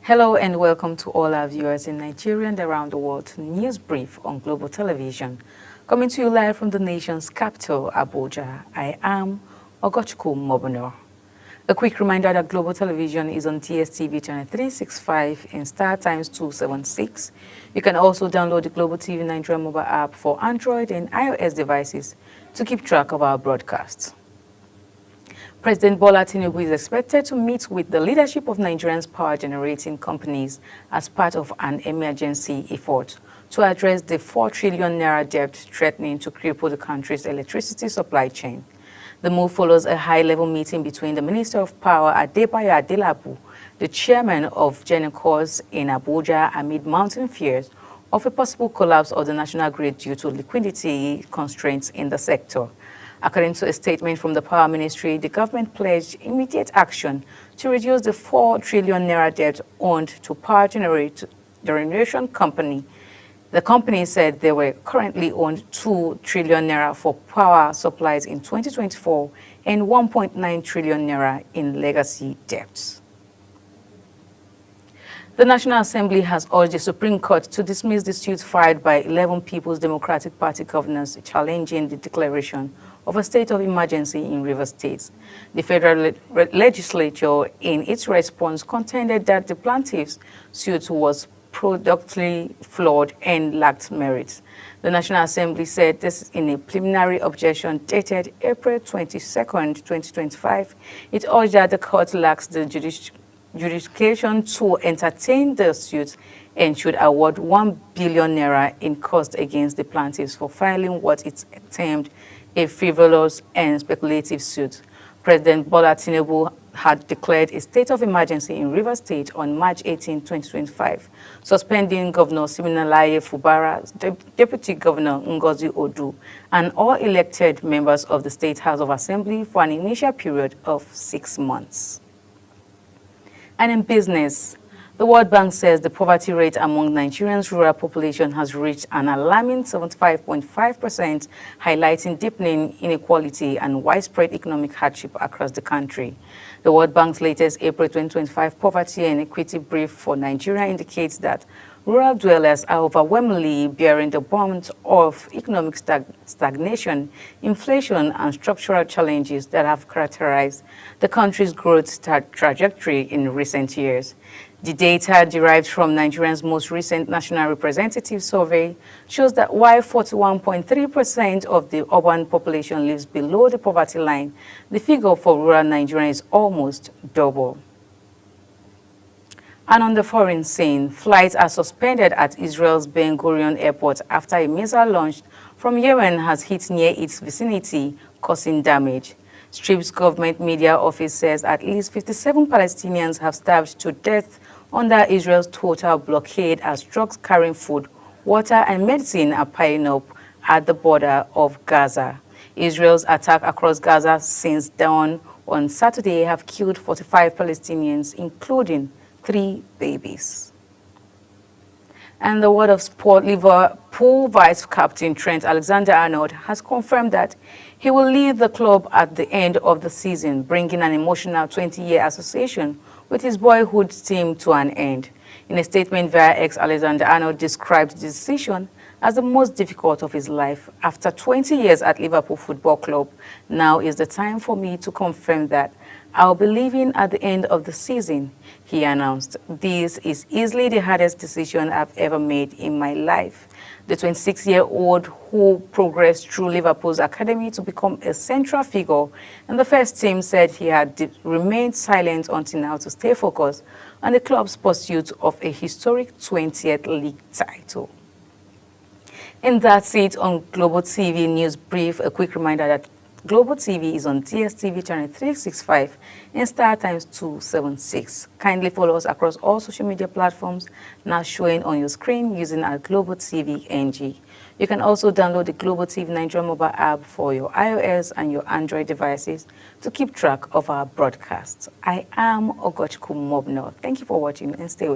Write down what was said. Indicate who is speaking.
Speaker 1: Hello and welcome to all our viewers in Nigeria and around the world to News Brief on Global Television. Coming to you live from the nation's capital, Abuja, I am Ogochukwu Mobuno. A quick reminder that Global Television is on DSTV channel 365 in Star Times 276. You can also download the Global TV Nigeria mobile app for Android and iOS devices to keep track of our broadcasts. President Bola Tinubu is expected to meet with the leadership of Nigeria's power generating companies as part of an emergency effort to address the 4 trillion naira debt threatening to cripple the country's electricity supply chain. The move follows a high-level meeting between the Minister of Power, Adebayo Adelabu, the chairman of GENCOS in Abuja, amid mounting fears of a possible collapse of the national grid due to liquidity constraints in the sector. According to a statement from the Power Ministry, the government pledged immediate action to reduce the 4 trillion naira debt owed to Power Generation Company. The company said they were currently owed 2 trillion naira for power supplies in 2024 and 1.9 trillion naira in legacy debts. The National Assembly has urged the Supreme Court to dismiss the suit filed by 11 People's Democratic Party governors challenging the declaration of a state of emergency in Rivers State. The federal legislature, in its response, contended that the plaintiff's suit was productively flawed and lacked merit. The National Assembly said this in a preliminary objection dated April 22, 2025. It urged that the court lacks the jurisdiction to entertain the suit and should award 1 billion naira in cost against the plaintiffs for filing what it termed a frivolous and speculative suit. President Bola Tinubu had declared a state of emergency in Rivers State on March 18, 2025, suspending Governor Siminalayi Fubara, Deputy Governor Ngozi Odu, and all elected members of the State House of Assembly for an initial period of 6 months. And in business, the World Bank says the poverty rate among Nigeria's rural population has reached an alarming 75.5%, highlighting deepening inequality and widespread economic hardship across the country. The World Bank's latest April 2025 Poverty and Equity Brief for Nigeria indicates that rural dwellers are overwhelmingly bearing the brunt of economic stagnation, inflation, and structural challenges that have characterized the country's growth trajectory in recent years. The data derived from Nigeria's most recent National Representative Survey shows that while 41.3% of the urban population lives below the poverty line, the figure for rural Nigeria is almost double. And on the foreign scene, flights are suspended at Israel's Ben Gurion Airport after a missile launched from Yemen has hit near its vicinity, causing damage. Strip's government media office says at least 57 Palestinians have starved to death under Israel's total blockade as trucks carrying food, water, and medicine are piling up at the border of Gaza. Israel's attack across Gaza since dawn on Saturday have killed 45 Palestinians, including 3 babies. And the word of sport, Liverpool vice captain Trent Alexander-Arnold has confirmed that he will leave the club at the end of the season, bringing an emotional 20-year association with his boyhood team to an end. In a statement via X, Alexander-Arnold described the decision as the most difficult of his life. After 20 years at Liverpool Football Club, now is the time for me to confirm that I'll be leaving at the end of the season, he announced. This is easily the hardest decision I've ever made in my life. The 26-year-old who progressed through Liverpool's academy to become a central figure in the first team said he had remained silent until now to stay focused on the club's pursuit of a historic 20th league title. And that's it on Global TV News Brief. A quick reminder that Global TV is on DSTV channel 365 and Star Times 276. Kindly follow us across all social media platforms now showing on your screen using our Global TV NG. You can also download the Global TV Nigeria mobile app for your iOS and your Android devices to keep track of our broadcasts. I am Ogochukwu Mobuno. Thank you for watching and stay with us.